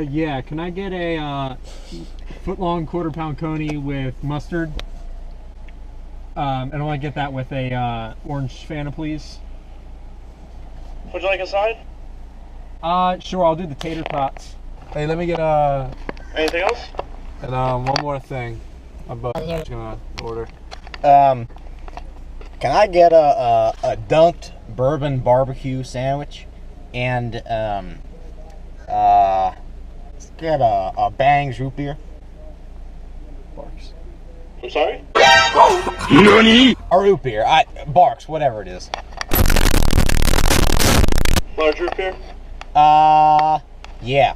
Yeah, can I get a foot-long quarter-pound coney with mustard? And I want to get that with a orange Fanta, please. Would you like a side? Sure, I'll do the tater tots. Hey, let me get Anything else? and one more thing. I'm just gonna order. Can I get a dunked bourbon barbecue sandwich and let's get a Bang's root beer. Barks. I'm sorry? NANI? A root beer. Barks, whatever it is. Large root beer? Yeah.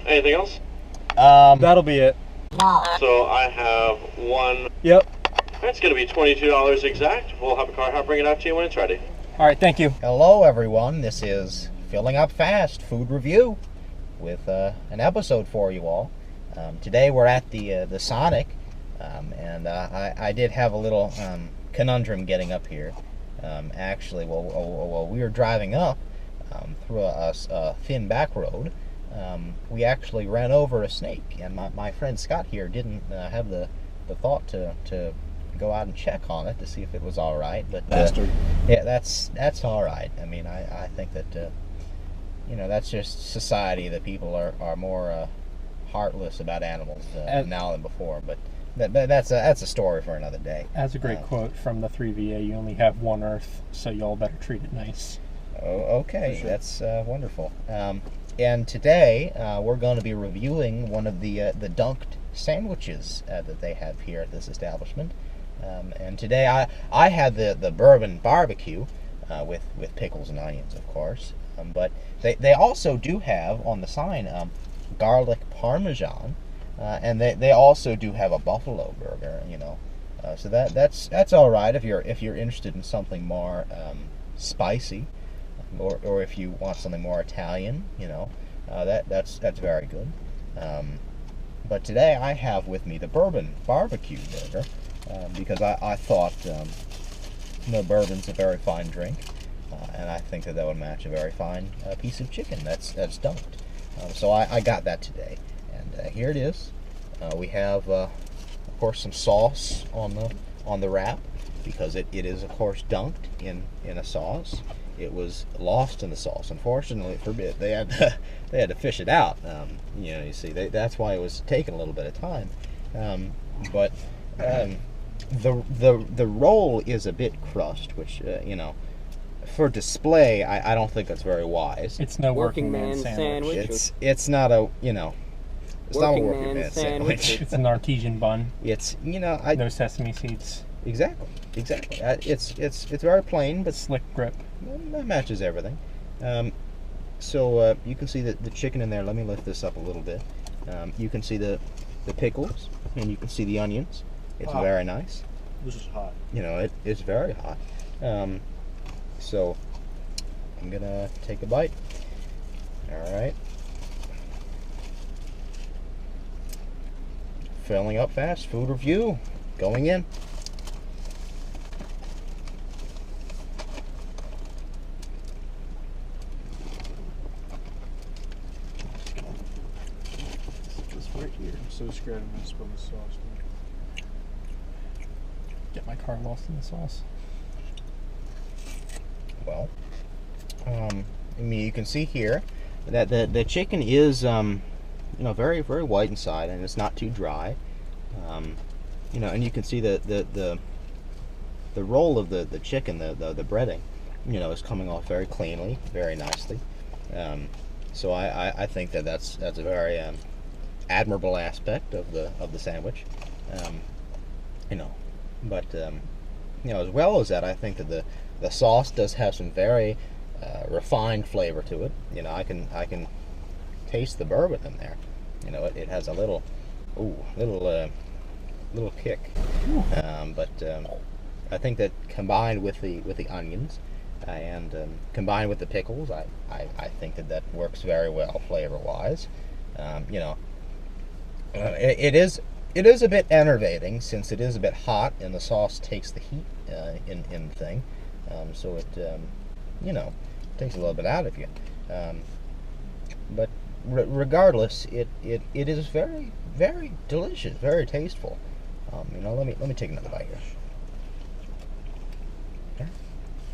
Anything else? That'll be it. So I have one. Yep. That's going to be $22 exact. We'll have a car hop bring it out to you when it's ready. All right, thank you. Hello, everyone. This is Filling Up Fast Food Review with an episode for you all. Today we're at the Sonic, and I did have a little conundrum getting up here. Actually, while we were driving up through a thin back road, we actually ran over a snake, and my friend Scott here didn't have the thought to go out and check on it to see if it was all right. But Bastard. yeah, that's all right. I mean, I think that that's just society, that people are more heartless about animals now than before. But that's a story for another day. That's a great quote from the 3VA. You only have one Earth, so y'all better treat it nice. Oh, okay, sure. That's wonderful. And today we're going to be reviewing one of the dunked sandwiches that they have here at this establishment. And today I had the Bourbon Bbq with pickles and onions, of course. But they also do have on the sign garlic parmesan, and they also do have a buffalo burger. So that's all right if you're interested in something more spicy, or if you want something more Italian. That's very good. But today I have with me the Bourbon Bbq burger, because I thought bourbon's a very fine drink, and I think that would match a very fine piece of chicken that's dunked. So I got that today, and here it is. We have, of course, some sauce on the wrap, because it is, of course, dunked in a sauce. It was lost in the sauce. Unfortunately for a bit, they had to fish it out. You see, that's why it was taking a little bit of time. But the roll is a bit crushed, which for display, I don't think that's very wise. It's no working man sandwich. It's not a it's not a working man sandwich. It's an artesian bun. It's no sesame seeds. Exactly. It's very plain, but slick grip. That matches everything. So you can see the chicken in there. Let me lift this up a little bit. You can see the pickles, and you can see the onions. It's very nice. This is hot. It's very hot. So I'm gonna take a bite. All right. Filling up fast. Food review. Going in. I'm so scared I'm going to spill the sauce. Get my car lost in the sauce. Well, you can see here that the chicken is, very, very white inside, and it's not too dry. And you can see the roll of the chicken, the breading, is coming off very cleanly, very nicely. So I think that's a very admirable aspect of the sandwich. But as well as that, I think that the sauce does have some very refined flavor to it. I can taste the bourbon in there. It has a little kick. But I think that combined with the onions, and combined with the pickles, I think that works very well flavor-wise. You know, it is a bit enervating since it is a bit hot, and the sauce takes the heat in the thing, so it you know, takes a little bit out of you. But regardless, it is very, very delicious, very tasteful. You know, let me take another bite here.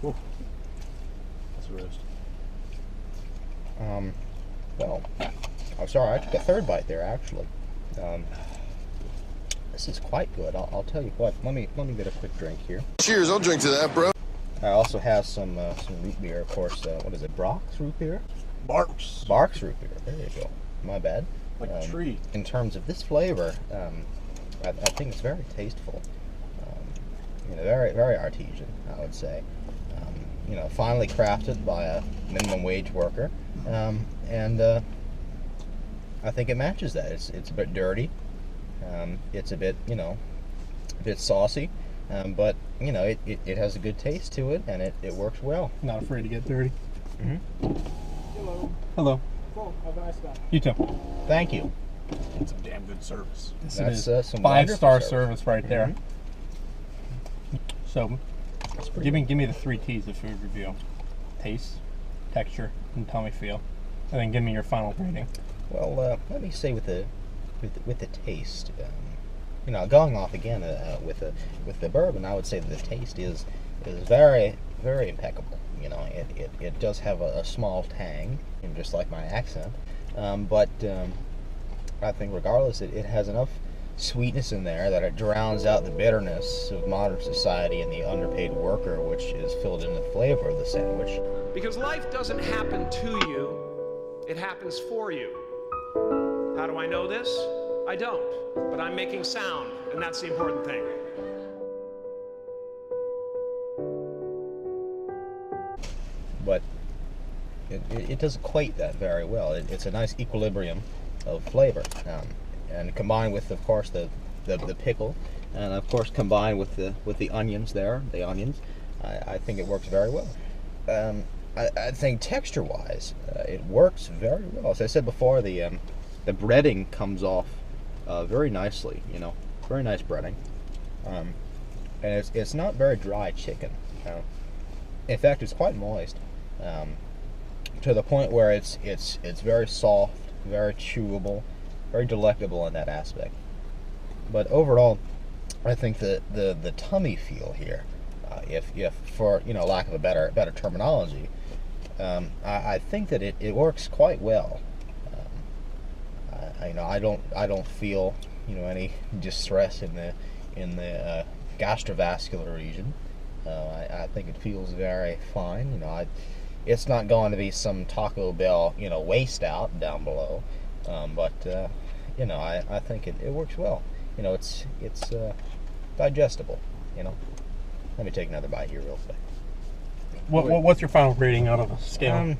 Ooh. That's a roast. Well, I'm sorry, I took a third bite there actually. This is quite good. I'll tell you what. Let me get a quick drink here. Cheers, I'll drink to that, bro. I also have some root beer, of course. What is it? Brock's root beer? Barks. Bark's root beer. There you go. My bad. Like a tree. In terms of this flavor, I think it's very tasteful. You know, very, very artesian, I would say. You know, finely crafted by a minimum wage worker, and I think it matches that. It's a bit dirty. It's a bit, you know, a bit saucy, but you know, it has a good taste to it, and it works well. Not afraid to get dirty. Mm-hmm. Hello. Hello. Cool. Have a nice day. You too. Thank you. It's some damn good service. Yes, That's it is. some 5-star wonderful service right there. Mhm. So, That's pretty give me the 3 T's of food review: taste, texture, and tummy feel, and then give me your final rating. Well, let me say with the taste, you know, going off again with the bourbon, I would say that the taste is very, very impeccable. You know, it does have a small tang, and just like my accent, but I think regardless, it has enough sweetness in there that it drowns out the bitterness of modern society and the underpaid worker, which is filled in the flavor of the sandwich. Because life doesn't happen to you, it happens for you. How do I know this? I don't, but I'm making sound, and that's the important thing. But it does equate that very well. It's a nice equilibrium of flavor, and combined with, of course, the pickle, and of course combined with the onions there, I think it works very well. I think texture-wise, it works very well. As I said before, the breading comes off very nicely. You know, very nice breading, and it's not very dry chicken. In fact, it's quite moist, to the point where it's very soft, very chewable, very delectable in that aspect. But overall, I think the tummy feel here, if for, you know, lack of a better terminology, I think that it works quite well. You know, I don't feel, you know, any distress in the gastrovascular region. I think it feels very fine. You know, it's not going to be some Taco Bell, you know, waste out down below, but you know, I think it works well. You know, it's digestible. You know, let me take another bite here real quick. What's your final rating out of a scale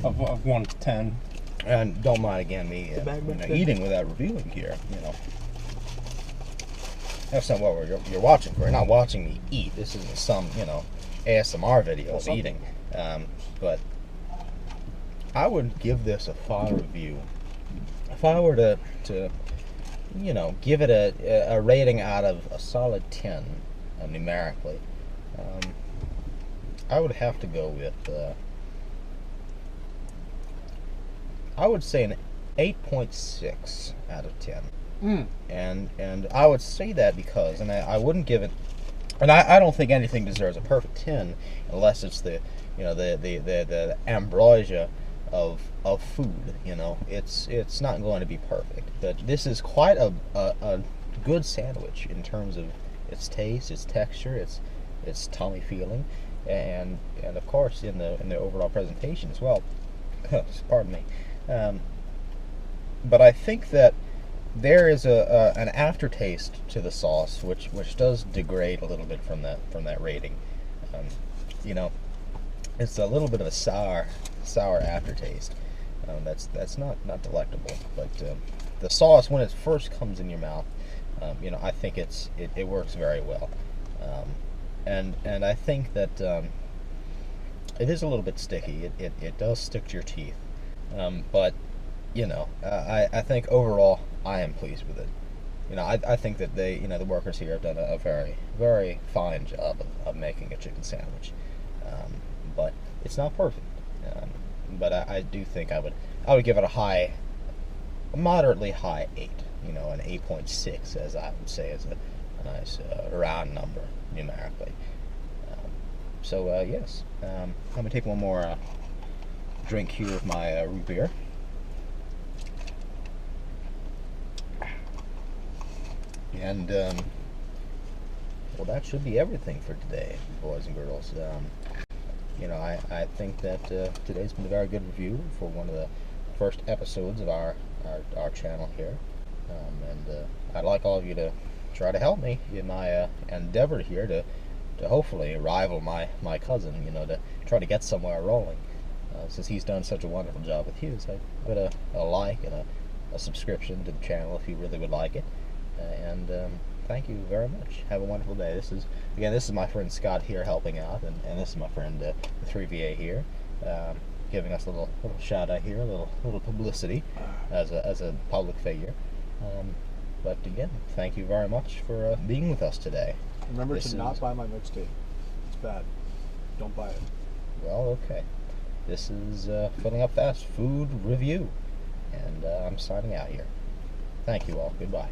of 1 to 10? And don't mind again me you know, eating without reviewing here. You know, that's not what you're watching for. You're not watching me eat. This isn't some, you know, ASMR video of eating. But I would give this a final review. If I were to you know, give it a rating out of a solid 10 numerically, I would have to go with I would say an 8.6 out of 10. And I would say that because, and I wouldn't give it, and I don't think anything deserves a perfect 10 unless it's the, you know, the ambrosia of food. You know, it's not going to be perfect, but this is quite a good sandwich in terms of its taste, its texture, its tummy feeling, and of course in the overall presentation as well. Pardon me. But I think that there is an aftertaste to the sauce which does degrade a little bit from that rating. You know, it's a little bit of a sour aftertaste. That's not delectable. But the sauce, when it first comes in your mouth, you know, I think it works very well. And I think that It is a little bit sticky. It does stick to your teeth. But, you know, I think overall I am pleased with it. You know, I think that they, you know, the workers here have done a very, very fine job of making a chicken sandwich. But it's not perfect. But I do think I would give it a moderately high 8. You know, an 8.6, as I would say, is a nice round number numerically. Yes, I'm gonna take one more drink here of my root beer. And well, that should be everything for today, boys and girls. You know, I think that today's been a very good review for one of the first episodes of our channel here. And I'd like all of you to try to help me in my endeavor here to hopefully rival my cousin, you know, to try to get somewhere rolling. Since he's done such a wonderful job with his, I'd put a like and a subscription to the channel if you really would like it. And thank you very much. Have a wonderful day. This is my friend Scott here helping out, and this is my friend the 3VA here, giving us a little shout out here, a little publicity as a public figure. But again, thank you very much for being with us today. Remember to not buy my mixtape. It's bad. Don't buy it. Well, okay. This is Filling Up Fast Food Review, and I'm signing out here. Thank you all. Goodbye.